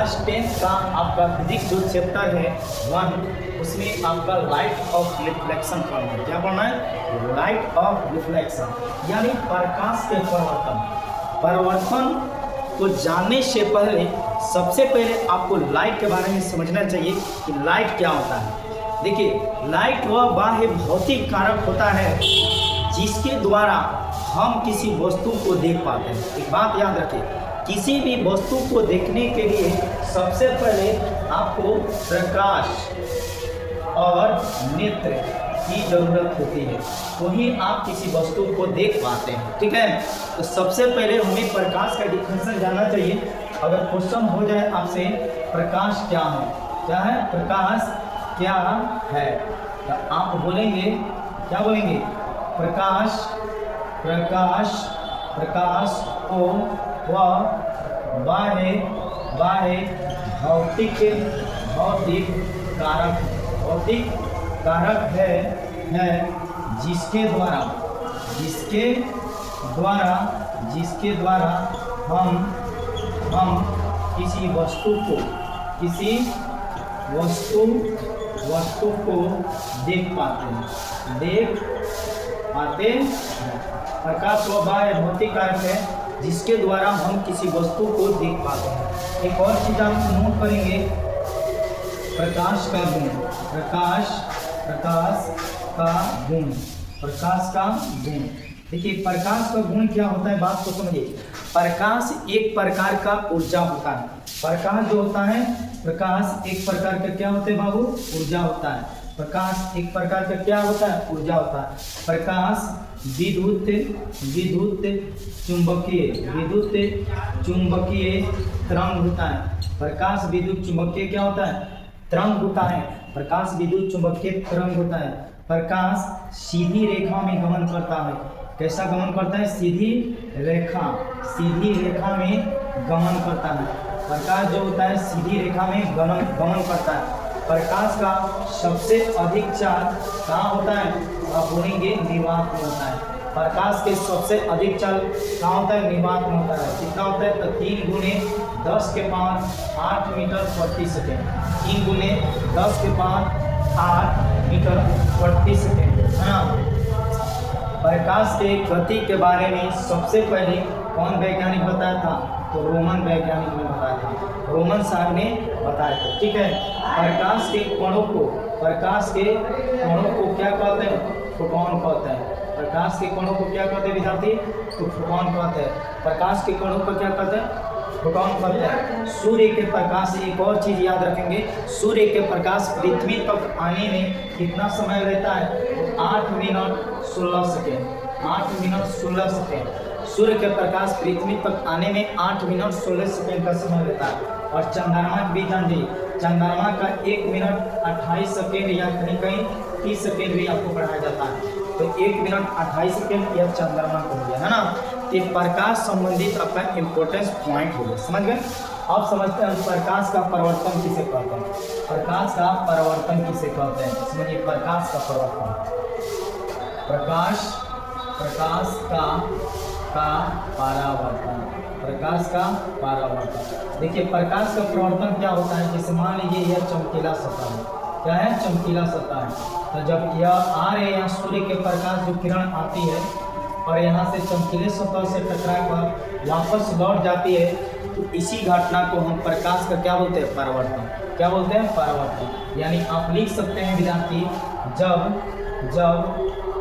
Class 10 का आपका physics जो चैप्टर है 1, उसमें आपका लाइट ऑफ रिफ्लेक्शन पढ़ना है। क्या पढ़ना है? लाइट ऑफ रिफ्लेक्शन, यानी प्रकाश के परिवर्तन को जानने से पहले सबसे पहले आपको लाइट के बारे में समझना चाहिए कि लाइट क्या होता है। देखिए, लाइट वह बाह्य भौतिक कारक होता है जिसके द्वारा हम किसी वस्तु को देख पाते हैं। एक बात याद रखें, किसी भी वस्तु को देखने के लिए सबसे पहले आपको प्रकाश और नेत्र की जरूरत होती है, तो ही आप किसी वस्तु को देख पाते हैं। ठीक है, तो सबसे पहले हमें प्रकाश का डिफिनेशन जानना चाहिए। अगर क्वेश्चन हो जाए आपसे प्रकाश क्या है, क्या है प्रकाश क्या है, तो आप बोलेंगे, क्या बोलेंगे? प्रकाश को वह बाह्य भौतिक कारक है जिसके द्वारा हम किसी वस्तु को देख पाते हैं। प्रकाश वह बाह्य भौतिक कारक है जिसके द्वारा हम किसी वस्तु को देख पाते हैं। एक और चीज आप नोट करेंगे, प्रकाश का गुण। देखिए, प्रकाश का गुण क्या होता है, बात को समझिए। प्रकाश एक प्रकार का ऊर्जा होता है। प्रकाश जो होता है, प्रकाश एक प्रकार का क्या होता है बाबू? ऊर्जा होता है। प्रकाश एक प्रकार का क्या होता है? ऊर्जा होता है। प्रकाश विद्युत चुंबकीय तरंग होता है। प्रकाश विद्युत चुंबकीय क्या होता है? तरंग होता है। प्रकाश विद्युत चुंबकीय तरंग होता है। प्रकाश सीधी रेखा में गमन करता है। कैसा गमन करता है? सीधी रेखा में गमन करता है। प्रकाश जो होता है सीधी रेखा में गमन करता है। प्रकाश का सबसे अधिक चार्ज कहाँ होता है? आप बोलेंगे निर्वात में होता है। प्रकाश के सबसे अधिक चार्ज कहाँ होता है? निर्वात में होता है। कितना होता है? तो 3 × 10⁸ मीटर प्रति सेकेंड। 3 × 10⁸ मीटर/सेकेंड, है ना। प्रकाश के गति के बारे में सबसे पहले कौन वैज्ञानिक बताया था? तो रोमन वैज्ञानिक ने बताया था, रोमन साहब ने बताया था। ठीक है, प्रकाश के कणों को क्या कहते हैं? फोटोन कहते हैं। प्रकाश के कणों को क्या कहते हैं विद्यार्थी? तो फोटोन कहते हैं। प्रकाश के कणों को क्या कहते हैं? फोटोन कहते हैं। सूर्य के प्रकाश, एक और चीज याद रखेंगे, सूर्य के प्रकाश पृथ्वी तक आने में कितना समय रहता है? तो 8 मिनट 16 सेकेंड। 8 minute 16 second. सूर्य के प्रकाश पृथ्वी तक आने में 8 मिनट 16 सेकेंड का समय लेता है। और चंद्रमा भी जान जाइए, चंद्रमा का 1 मिनट 28 सेकेंड या कहीं 30 सेकेंड भी आपको पढ़ाया जाता है। तो 1 मिनट 28 सेकेंड यह चंद्रमा को हो गया, है ना। तो प्रकाश संबंधित आपका इम्पोर्टेंस पॉइंट हो गया, समझ गए। अब समझते हैं प्रकाश का परिवर्तन किसे कहते हैं। प्रकाश का परिवर्तन किसे कहते हैं, समझिए। प्रकाश का परिवर्तन, प्रकाश का परावर्तन। देखिए, प्रकाश का परावर्तन क्या होता है? जैसे मान लीजिए यह चमकीला सतह है। क्या है? चमकीला सतह है। तो जब यह आ रहे हैं सूर्य के प्रकाश जो किरण आती है और यहाँ से चमकीले सतह से टकरा कर वापस लौट जाती है, तो इसी घटना को हम प्रकाश का क्या बोलते हैं? परावर्तन। क्या बोलते हैं? परावर्तन। यानी आप लिख सकते हैं विद्यार्थी, जब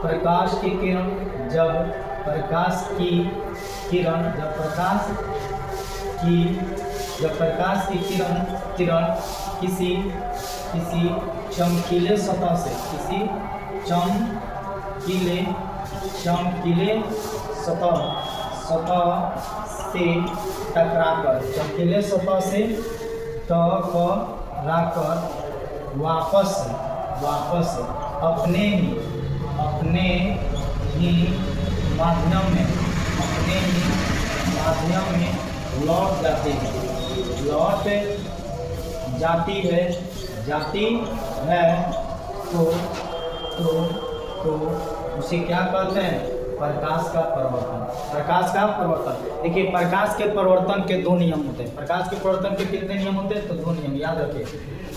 प्रकाश की किरण किसी चमकीले सतह से टकराकर वापस अपने ही माध्यम में लौट जाती है तो उसे क्या कहते हैं? प्रकाश का परिवर्तन। प्रकाश का परिवर्तन, देखिए प्रकाश के परिवर्तन के दो नियम होते हैं। प्रकाश के परिवर्तन के कितने नियम होते हैं? तो दो नियम याद रखिए।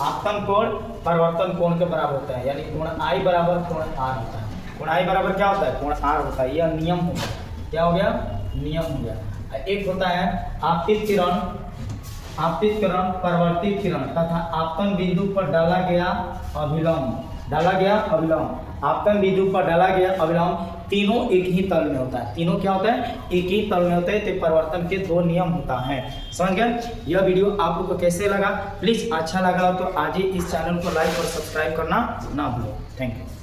आपतन कोण परिवर्तन कोण के बराबर होता है, यानी कोण I बराबर कोण R होता है। कोण I बराबर क्या होता है? कोण R होता है। यह नियम हो गया। क्या हो गया? नियम हो गया। एक होता है आपतित किरण, परावर्तित किरण तथा आपतन बिंदु पर डाला गया अभिलंब। आपतन बिंदु पर डाला गया अभिलंब, तीनों एक ही तल में होता है। तीनों क्या होता है? एक ही तल में होते हैं। तो परिवर्तन के दो नियम होता है। समझ गए? यह वीडियो आप लोग को कैसे लगा? प्लीज अच्छा लगा हो तो आज ही इस चैनल को लाइक और सब्सक्राइब करना ना भूलो। Thank you.